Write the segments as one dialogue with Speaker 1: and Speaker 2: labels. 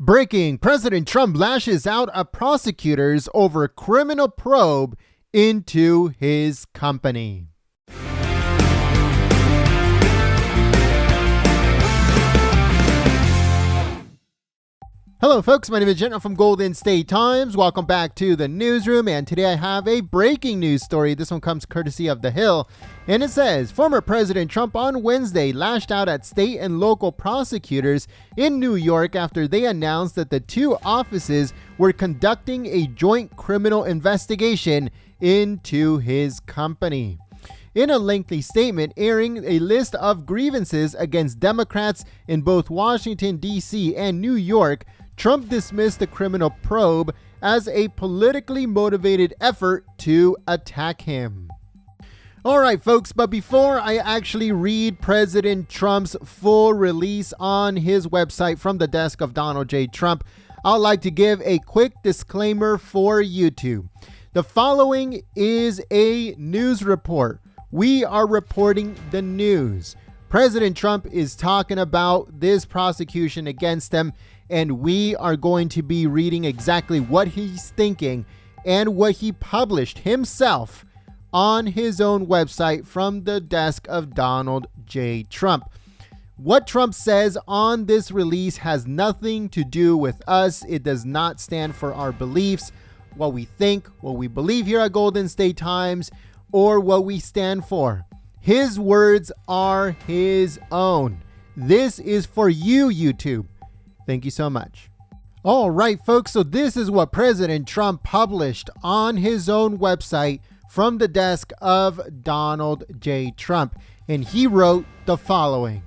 Speaker 1: Breaking: President Trump lashes out at prosecutors over criminal probe into his company. Hello folks, my name is Jenna from Golden State Times. Welcome back to the newsroom, and today I have a breaking news story. This one comes courtesy of The Hill, and it says, former President Trump on Wednesday lashed out at state and local prosecutors in New York after they announced that the two offices were conducting a joint criminal investigation into his company. In a lengthy statement airing a list of grievances against Democrats in both Washington, D.C. and New York, Trump dismissed the criminal probe as a politically motivated effort to attack him. All right, folks, but before I actually read President Trump's full release on his website from the desk of Donald J. Trump, I'd like to give a quick disclaimer for YouTube. The following is a news report. We are reporting the news. President Trump is talking about this prosecution against him, and we are going to be reading exactly what he's thinking and what he published himself on his own website from the desk of Donald J. Trump. What Trump says on this release has nothing to do with us. It does not stand for our beliefs, what we think, what we believe here at Golden State Times, or what we stand for. His words are his own. This is for you, YouTube. Thank you so much. All right, folks, so this is what President Trump published on his own website from the desk of Donald J. Trump, and he wrote the following.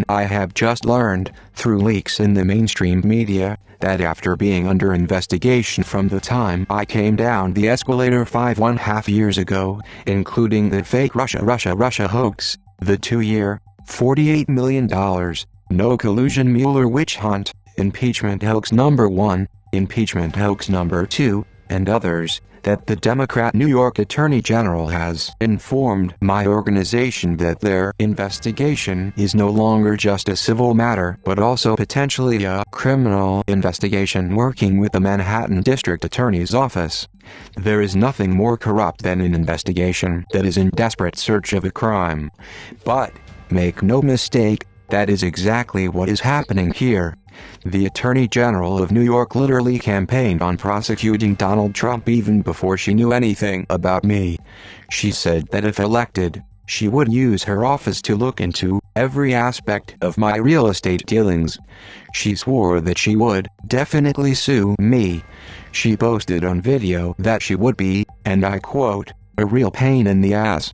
Speaker 2: I have just learned, through leaks in the mainstream media, that after being under investigation from the time I came down the escalator 5.5 years ago, including the fake Russia hoax, the 2-year, $48 million, no collusion Mueller witch hunt, impeachment hoax number 1, impeachment hoax number 2, and others, that the Democrat New York Attorney General has informed my organization that their investigation is no longer just a civil matter but also potentially a criminal investigation working with the Manhattan District Attorney's Office. There is nothing more corrupt than an investigation that is in desperate search of a crime. But, make no mistake, that is exactly what is happening here. The Attorney General of New York literally campaigned on prosecuting Donald Trump even before she knew anything about me. She said that if elected, she would use her office to look into every aspect of my real estate dealings. She swore that she would definitely sue me. She boasted on video that she would be, and I quote, a real pain in the ass.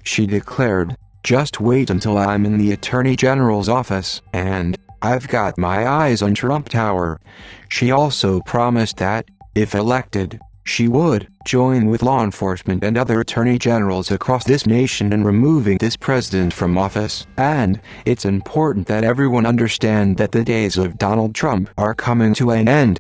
Speaker 2: She declared, just wait until I'm in the Attorney General's office, and I've got my eyes on Trump Tower. She also promised that, if elected, she would join with law enforcement and other attorney generals across this nation in removing this president from office. And it's important that everyone understand that the days of Donald Trump are coming to an end.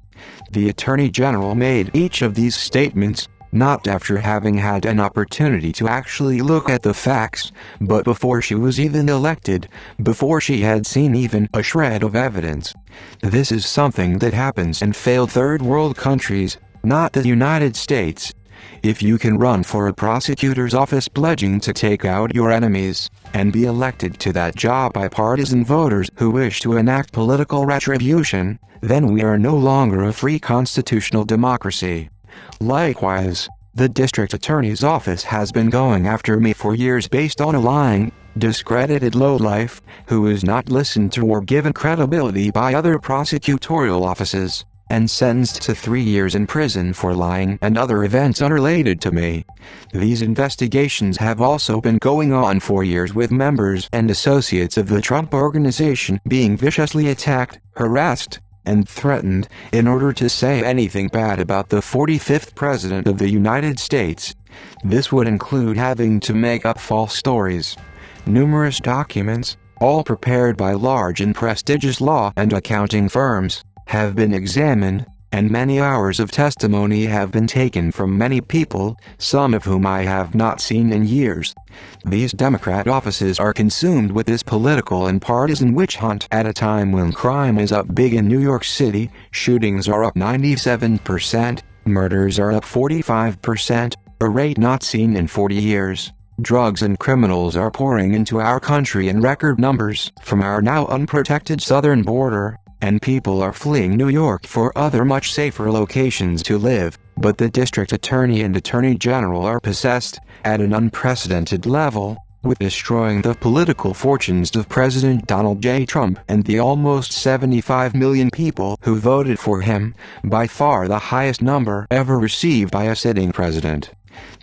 Speaker 2: The Attorney General made each of these statements not after having had an opportunity to actually look at the facts, but before she was even elected, before she had seen even a shred of evidence. This is something that happens in failed third world countries, not the United States. If you can run for a prosecutor's office pledging to take out your enemies, and be elected to that job by partisan voters who wish to enact political retribution, then we are no longer a free constitutional democracy. Likewise, the district attorney's office has been going after me for years based on a lying, discredited lowlife, who is not listened to or given credibility by other prosecutorial offices, and sentenced to 3 years in prison for lying and other events unrelated to me. These investigations have also been going on for years with members and associates of the Trump Organization being viciously attacked, harassed, and threatened in order to say anything bad about the 45th President of the United States. This would include having to make up false stories. Numerous documents, all prepared by large and prestigious law and accounting firms, have been examined, and many hours of testimony have been taken from many people, some of whom I have not seen in years. These Democrat offices are consumed with this political and partisan witch hunt at a time when crime is up big in New York City, shootings are up 97%, murders are up 45%, a rate not seen in 40 years. Drugs and criminals are pouring into our country in record numbers from our now unprotected southern border, and people are fleeing New York for other much safer locations to live, but the district attorney and attorney general are possessed, at an unprecedented level, with destroying the political fortunes of President Donald J. Trump and the almost 75 million people who voted for him, by far the highest number ever received by a sitting president.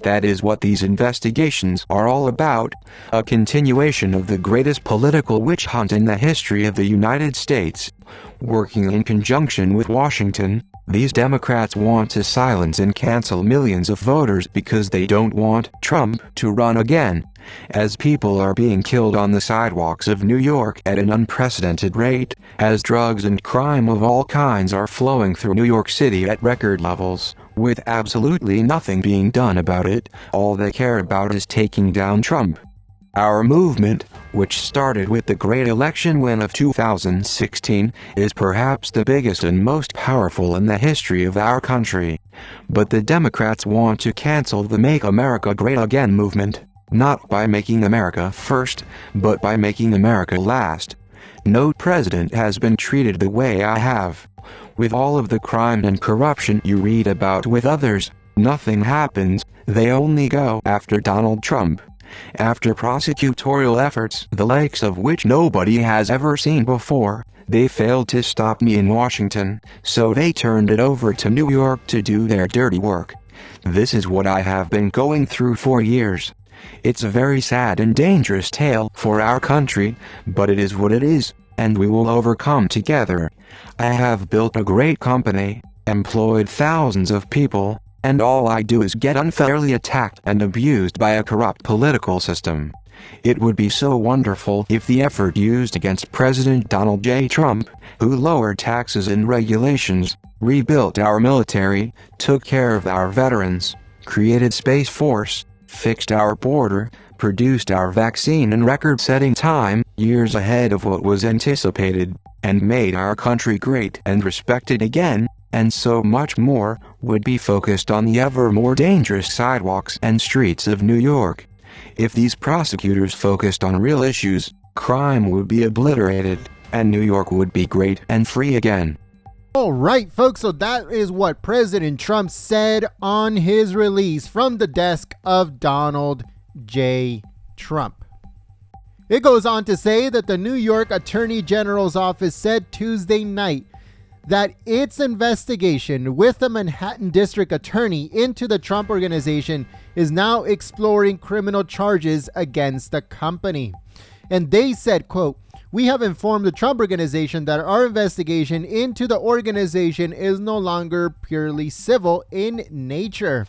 Speaker 2: That is what these investigations are all about, a continuation of the greatest political witch hunt in the history of the United States. Working in conjunction with Washington, these Democrats want to silence and cancel millions of voters because they don't want Trump to run again. As people are being killed on the sidewalks of New York at an unprecedented rate, as drugs and crime of all kinds are flowing through New York City at record levels, with absolutely nothing being done about it, all they care about is taking down Trump. Our movement, which started with the great election win of 2016, is perhaps the biggest and most powerful in the history of our country. But the Democrats want to cancel the Make America Great Again movement, not by making America first, but by making America last. No president has been treated the way I have. With all of the crime and corruption you read about with others, nothing happens, they only go after Donald Trump. After prosecutorial efforts, the likes of which nobody has ever seen before, they failed to stop me in Washington, so they turned it over to New York to do their dirty work. This is what I have been going through for years. It's a very sad and dangerous tale for our country, but it is what it is, and we will overcome together. I have built a great company, employed thousands of people, and all I do is get unfairly attacked and abused by a corrupt political system. It would be so wonderful if the effort used against President Donald J. Trump, who lowered taxes and regulations, rebuilt our military, took care of our veterans, created Space Force, fixed our border, produced our vaccine in record-setting time, years ahead of what was anticipated, and made our country great and respected again, and so much more, would be focused on the ever more dangerous sidewalks and streets of New York. If these prosecutors focused on real issues, crime would be obliterated, and New York would be great and free again.
Speaker 1: All right, folks, so that is what President Trump said on his release from the desk of Donald J. Trump. It goes on to say that the New York Attorney General's office said Tuesday night that its investigation with the Manhattan District Attorney into the Trump Organization is now exploring criminal charges against the company. And they said, quote, "We have informed the Trump Organization that our investigation into the organization is no longer purely civil in nature."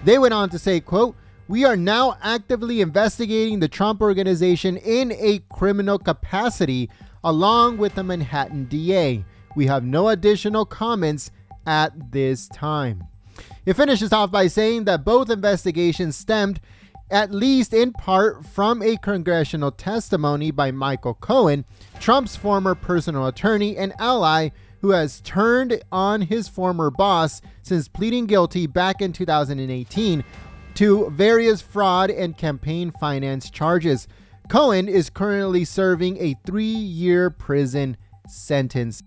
Speaker 1: They went on to say, quote, "We are now actively investigating the Trump Organization in a criminal capacity along with the Manhattan DA. We have no additional comments at this time." It finishes off by saying that both investigations stemmed, at least in part, from a congressional testimony by Michael Cohen, Trump's former personal attorney and ally, who has turned on his former boss since pleading guilty back in 2018 to various fraud and campaign finance charges. Cohen is currently serving a 3-year prison sentence.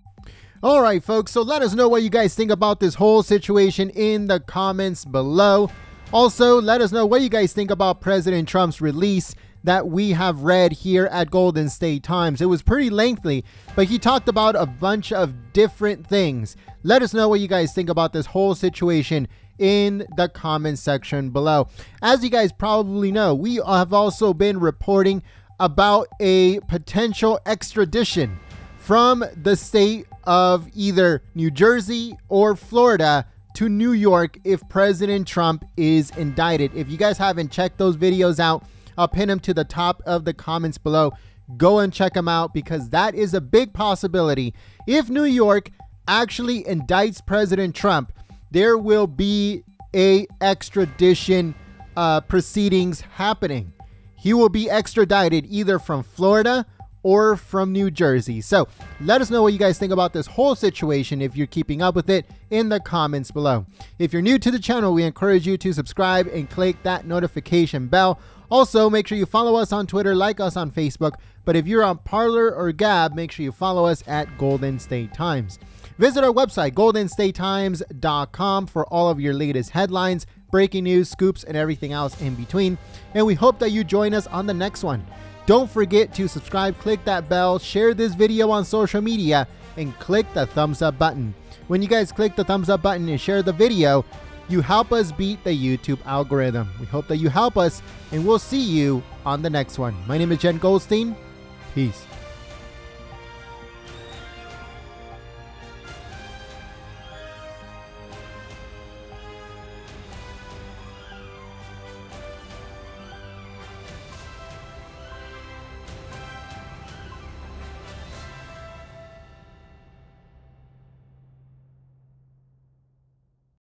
Speaker 1: All right, folks, so let us know what you guys think about this whole situation in the comments below. Also, let us know what you guys think about President Trump's release that we have read here at Golden State Times. It was pretty lengthy, but he talked about a bunch of different things. Let us know what you guys think about this whole situation in the comment section below. As you guys probably know, we have also been reporting about a potential extradition from the state of either New Jersey or Florida to New York if President Trump is indicted. If you guys haven't checked those videos out, I'll pin them to the top of the comments below. Go and check them out because that is a big possibility. If New York actually indicts President Trump, there will be a extradition proceedings happening. He will be extradited either from Florida or from New Jersey. So let us know what you guys think about this whole situation if you're keeping up with it in the comments below. If you're new to the channel, we encourage you to subscribe and click that notification bell. Also, make sure you follow us on Twitter, like us on Facebook. But if you're on Parler or Gab, make sure you follow us at Golden State Times. Visit our website, goldenstatetimes.com, for all of your latest headlines, breaking news, scoops, and everything else in between. And we hope that you join us on the next one. Don't forget to subscribe, click that bell, share this video on social media, and click the thumbs up button. When you guys click the thumbs up button and share the video, you help us beat the YouTube algorithm. We hope that you help us, and we'll see you on the next one. My name is Jen Goldstein. Peace.